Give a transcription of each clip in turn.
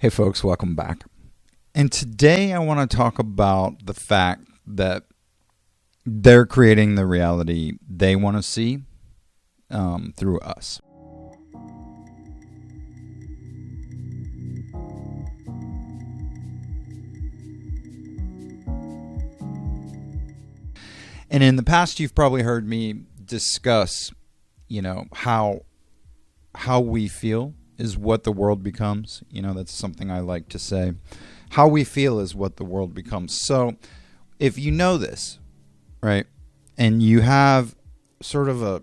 Hey folks, welcome back. And today I want to talk about the fact that they're creating the reality they want to see through us. And in the past, you've probably heard me discuss, how we feel is what the world becomes. That's something I like to say. How we feel is what the world becomes. So if you know this, right, and you have sort of a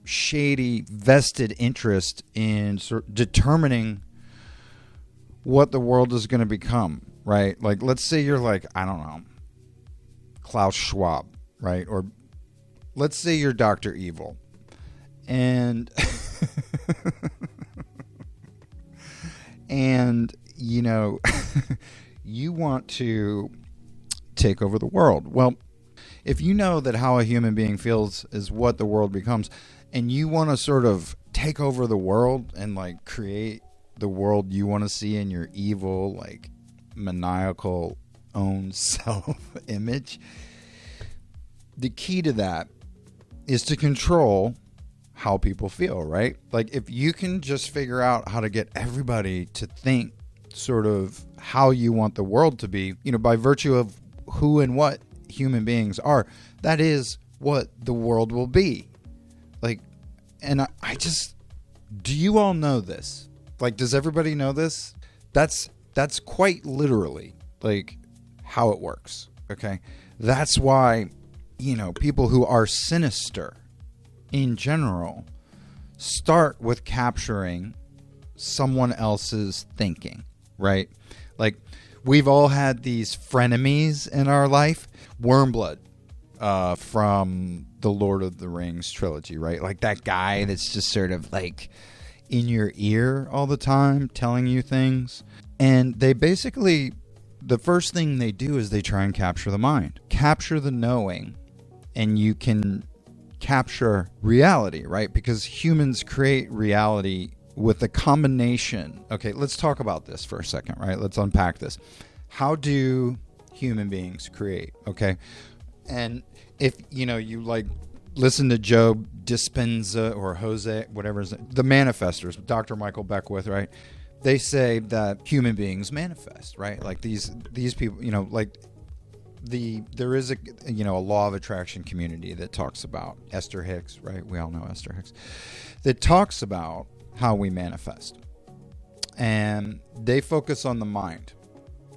shady vested interest in determining what the world is going to become, right? Like, let's say you're like, I don't know, Klaus Schwab, right? Or let's say you're Dr. Evil. And you want to take over the world. Well, if you know that how a human being feels is what the world becomes, and you want to sort of take over the world and like create the world you want to see in your evil, like maniacal own self-image, the key to that is to control how people feel, right? Like if you can just figure out how to get everybody to think sort of how you want the world to be, by virtue of who and what human beings are, that is what the world will be. Like, and I just, do you all know this? Like, does everybody know this? That's quite literally like how it works. Okay. That's why, people who are sinister in general start with capturing someone else's thinking, right? Like, we've all had these frenemies in our life. Wormblood from the Lord of the Rings trilogy, right? Like that guy that's just sort of like in your ear all the time, telling you things. And they basically, the first thing they do is they try and capture the mind, capture the knowing, and you can capture reality, right? Because humans create reality with a combination. Okay, let's talk about this for a second, right? Let's unpack this. How do human beings create? Okay. And if, you like listen to Joe Dispenza or Jose, whatever, the manifestors, Dr. Michael Beckwith, right? They say that human beings manifest, right? Like these people, there is a law of attraction community that talks about Esther Hicks, right? We all know Esther Hicks, that talks about how we manifest, and they focus on the mind,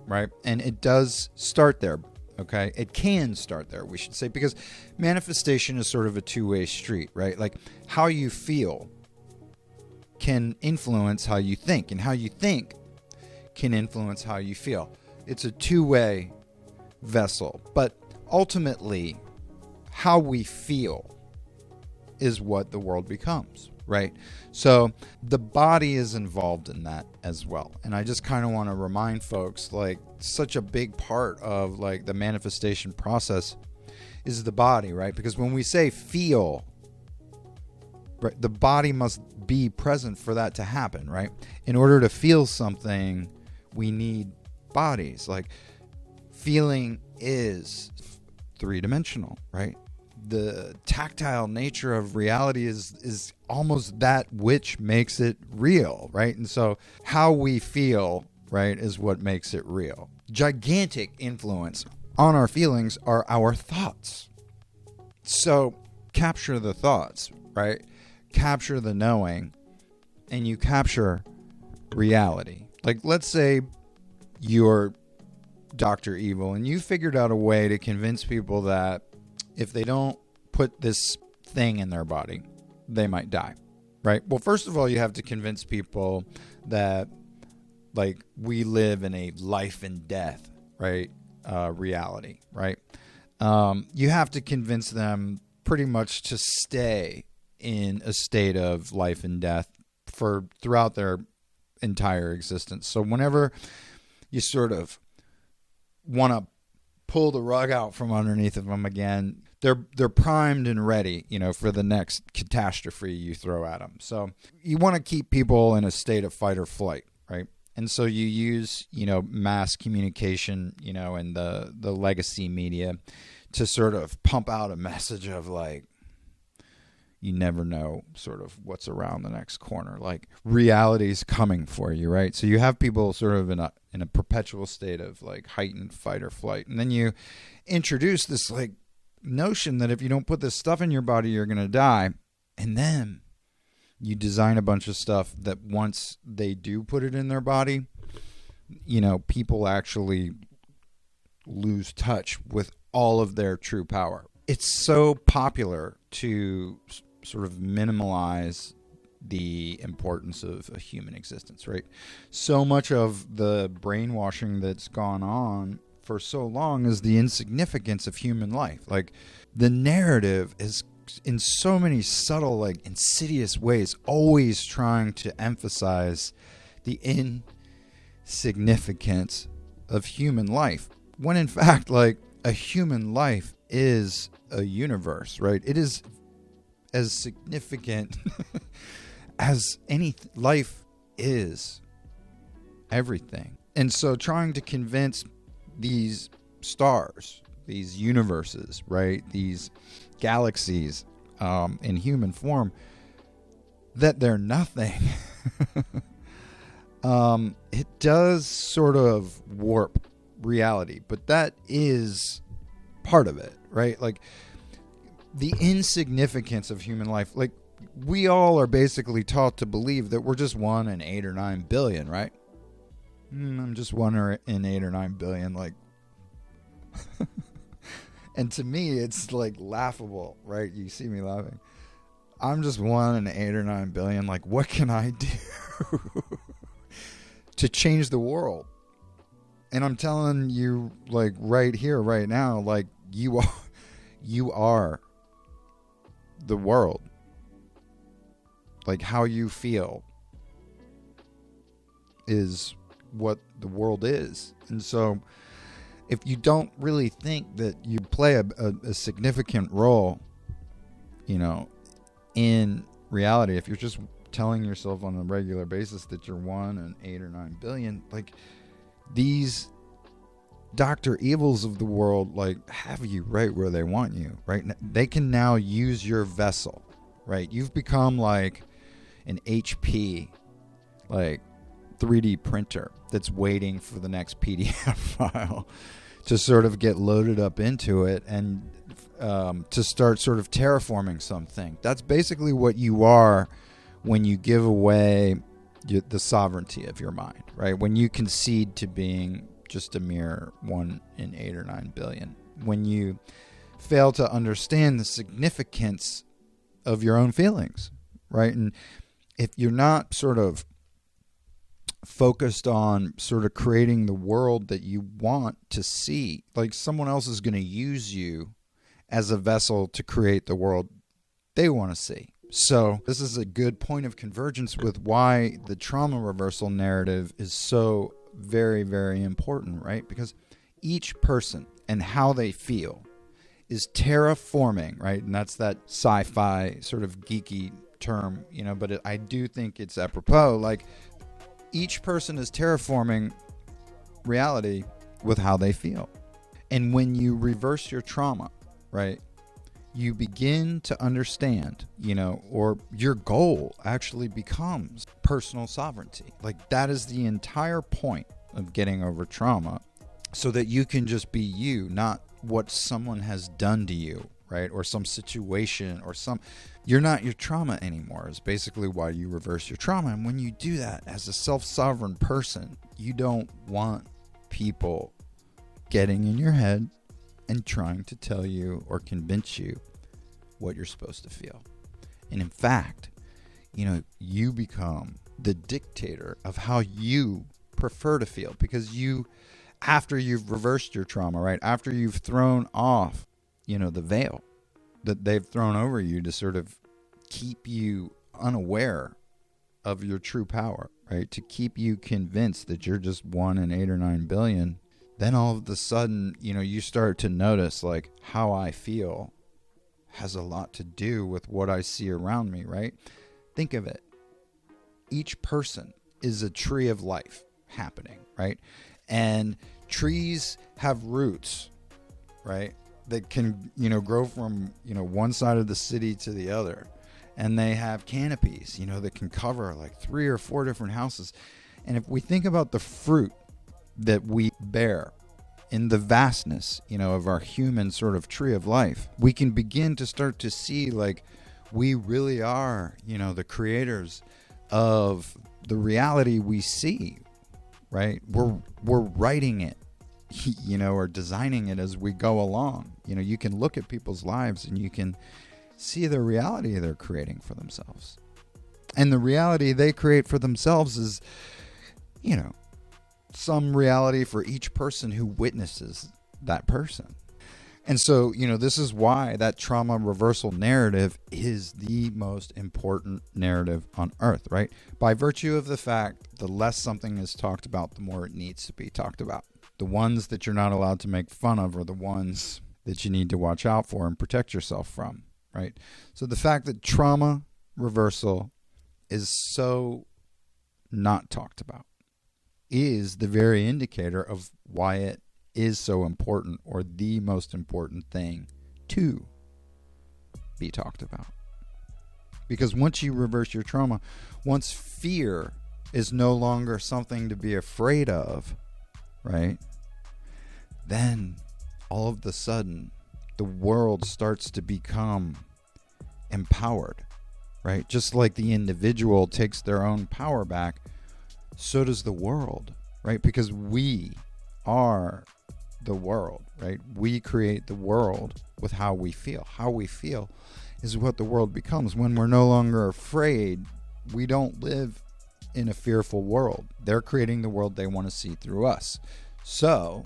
right? And it does start there. Okay, it can start there, we should say, because manifestation is sort of a two-way street, right? Like how you feel can influence how you think, and how you think can influence how you feel. It's a two-way vessel, but ultimately how we feel is what the world becomes, right? So the body is involved in that as well. And I just kind of want to remind folks, like, such a big part of like the manifestation process is the body, right? Because when we say feel, right, the body must be present for that to happen, right? In order to feel something, we need bodies. Like, feeling is three-dimensional, right? The tactile nature of reality is almost that which makes it real, right? And so how we feel, right, is what makes it real. Gigantic influence on our feelings are our thoughts. So capture the thoughts, right? Capture the knowing, and you capture reality. Like, let's say you're Dr. Evil and you figured out a way to convince people that if they don't put this thing in their body, they might die, right? Well, first of all, you have to convince people that, like, we live in a life and death, right? Reality, right? You have to convince them pretty much to stay in a state of life and death for throughout their entire existence. So whenever you sort of want to pull the rug out from underneath of them again, they're primed and ready, for the next catastrophe you throw at them. So you want to keep people in a state of fight or flight, right? And so you use, mass communication, and the legacy media to sort of pump out a message of like, you never know sort of what's around the next corner. Like reality's coming for you, right? So you have people sort of in a perpetual state of like heightened fight or flight. And then you introduce this like notion that if you don't put this stuff in your body, you're going to die. And then you design a bunch of stuff that once they do put it in their body, people actually lose touch with all of their true power. It's so popular to sort of minimalize the importance of a human existence, right? So much of the brainwashing that's gone on for so long is the insignificance of human life. Like the narrative is in so many subtle, like insidious ways, always trying to emphasize the insignificance of human life. When in fact, like a human life is a universe, right? It is as significant as any life is everything. And so trying to convince these stars, these universes, right, these galaxies in human form, that they're nothing, it does sort of warp reality, but that is part of it, right? Like the insignificance of human life. Like we all are basically taught to believe that we're just 1 in 8 or 9 billion, right? I'm just 1 in 8 or 9 billion, like. And to me, it's like laughable, right? You see me laughing. I'm just 1 in 8 or 9 billion. Like, what can I do to change the world? And I'm telling you, like right here, right now, like you are the world. Like how you feel is what the world is. And so if you don't really think that you play a significant role, in reality, if you're just telling yourself on a regular basis that you're 1 in 8 or 9 billion, like these Dr. Evils of the world, like have you right where they want you, right? They can now use your vessel, right? You've become like an HP, like 3D printer that's waiting for the next PDF file to sort of get loaded up into it and to start sort of terraforming something. That's basically what you are when you give away the sovereignty of your mind, right? When you concede to being just a mere 1 in 8 or 9 billion. When you fail to understand the significance of your own feelings, right? And if you're not sort of focused on sort of creating the world that you want to see, like someone else is going to use you as a vessel to create the world they want to see. So this is a good point of convergence with why the trauma reversal narrative is so very, very important, right? Because each person and how they feel is terraforming, right? And that's that sci-fi sort of geeky term, but I do think it's apropos. Like each person is terraforming reality with how they feel. And when you reverse your trauma, right, you begin to understand, or your goal actually becomes personal sovereignty. Like that is the entire point of getting over trauma, so that you can just be you, not what someone has done to you, right? Or some situation or you're not your trauma anymore is basically why you reverse your trauma. And when you do that as a self-sovereign person, you don't want people getting in your head and trying to tell you or convince you what you're supposed to feel. And in fact, you become the dictator of how you prefer to feel, because after you've reversed your trauma, right? After you've thrown off, the veil that they've thrown over you to sort of keep you unaware of your true power, right? To keep you convinced that you're just 1 in 8 or 9 billion. Then all of a sudden, you start to notice like how I feel has a lot to do with what I see around me, right? Think of it. Each person is a tree of life, happening, right? And trees have roots, right, that can, grow from, one side of the city to the other. And they have canopies, that can cover like 3 or 4 different houses. And if we think about the fruit that we bear in the vastness, of our human sort of tree of life, we can begin to start to see like we really are, the creators of the reality we see, right? We're writing it, or designing it as we go along. You can look at people's lives and you can see the reality they're creating for themselves. And the reality they create for themselves is, some reality for each person who witnesses that person. And so, this is why that trauma reversal narrative is the most important narrative on earth, right? By virtue of the fact, the less something is talked about, the more it needs to be talked about. The ones that you're not allowed to make fun of are the ones that you need to watch out for and protect yourself from, right? So the fact that trauma reversal is so not talked about is the very indicator of why it is so important, or the most important thing to be talked about. Because once you reverse your trauma, once fear is no longer something to be afraid of, right, then all of a sudden the world starts to become empowered, right? Just like the individual takes their own power back, so does the world, right? Because we are the world, right? We create the world with how we feel. How we feel is what the world becomes. When we're no longer afraid, we don't live in a fearful world. They're creating the world they want to see through us. So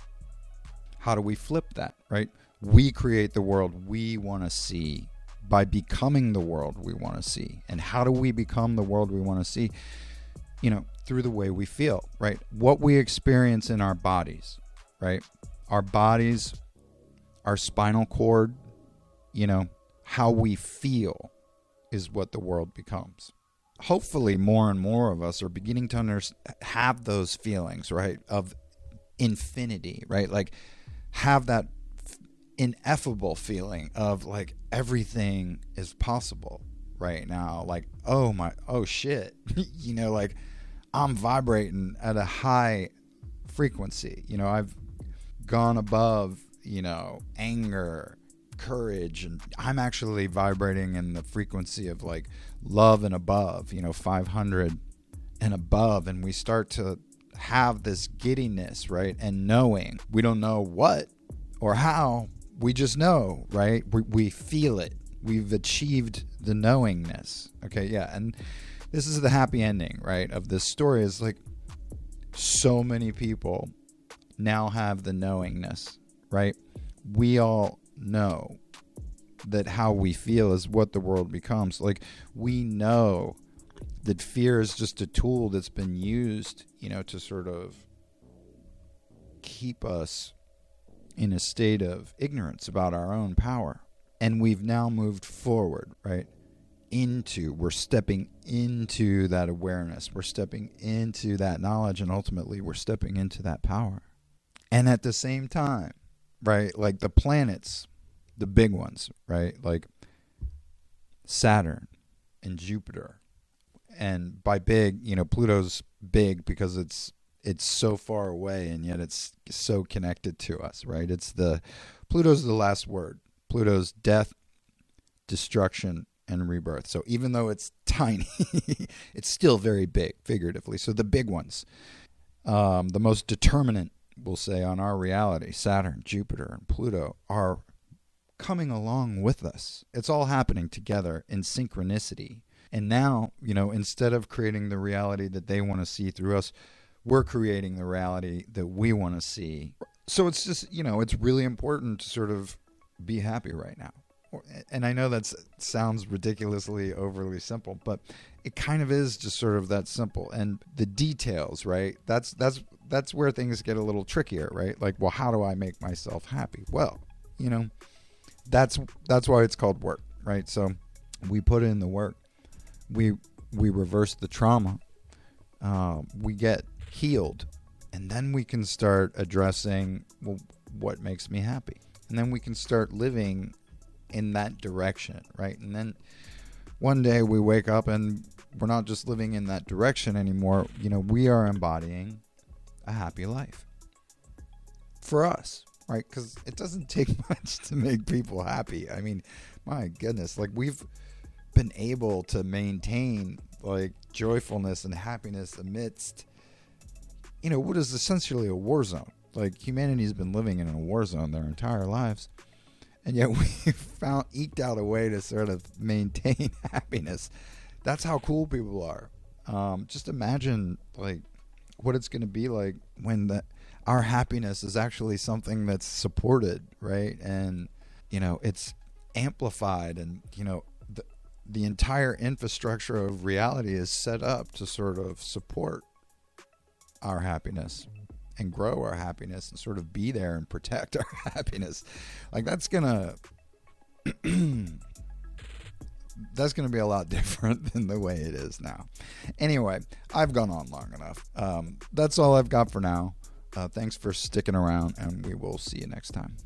how do we flip that, right? We create the world we want to see by becoming the world we want to see. And how do we become the world we want to see? Through the way we feel, right? What we experience in our bodies, right? Our bodies, our spinal cord, how we feel is what the world becomes. Hopefully more and more of us are beginning to have those feelings, right? Of infinity, right? Like have that ineffable feeling of like everything is possible right now. Like, oh shit, like I'm vibrating at a high frequency. I've gone above, anger, courage, and I'm actually vibrating in the frequency of like love and above, 500 and above. And we start to have this giddiness, right? And knowing, we don't know what or how, we just know, right? We feel it. We've achieved the knowingness. Okay. Yeah. And this is the happy ending, right? Of this story is like so many people now have the knowingness, right? We all know that how we feel is what the world becomes. Like we know that fear is just a tool that's been used, to sort of keep us in a state of ignorance about our own power. And we've now moved forward, right? We're stepping into that awareness. We're stepping into that knowledge, and ultimately we're stepping into that power. And at the same time, right, like the planets, the big ones, right, like Saturn and Jupiter. And by big, Pluto's big because it's so far away and yet it's so connected to us, right? Pluto's the last word. Pluto's death, destruction, and rebirth. So even though it's tiny, it's still very big, figuratively. So the big ones, the most determinant, we'll say, on our reality, Saturn, Jupiter, and Pluto, are coming along with us. It's all happening together in synchronicity. And now, instead of creating the reality that they want to see through us, we're creating the reality that we want to see. So it's just, it's really important to sort of be happy right now. And I know that sounds ridiculously overly simple, but it kind of is just sort of that simple. And the details, right? That's where things get a little trickier, right? Like, well, how do I make myself happy? Well, that's why it's called work, right? So we put in the work. We reverse the trauma. We get healed. And then we can start addressing, well, what makes me happy? And then we can start living in that direction, right? And then one day we wake up and we're not just living in that direction anymore. We are embodying a happy life for us, right? Because it doesn't take much to make people happy. I mean, my goodness, like we've been able to maintain like joyfulness and happiness amidst, what is essentially a war zone. Like humanity's been living in a war zone their entire lives. And yet we eked out a way to sort of maintain happiness. That's how cool people are. Just imagine like what it's going to be like when our happiness is actually something that's supported, right? And, it's amplified, and, the entire infrastructure of reality is set up to sort of support our happiness and grow our happiness and sort of be there and protect our happiness. Like that's gonna be a lot different than the way it is now. Anyway, I've gone on long enough. That's all I've got for now. Thanks for sticking around, and we will see you next time.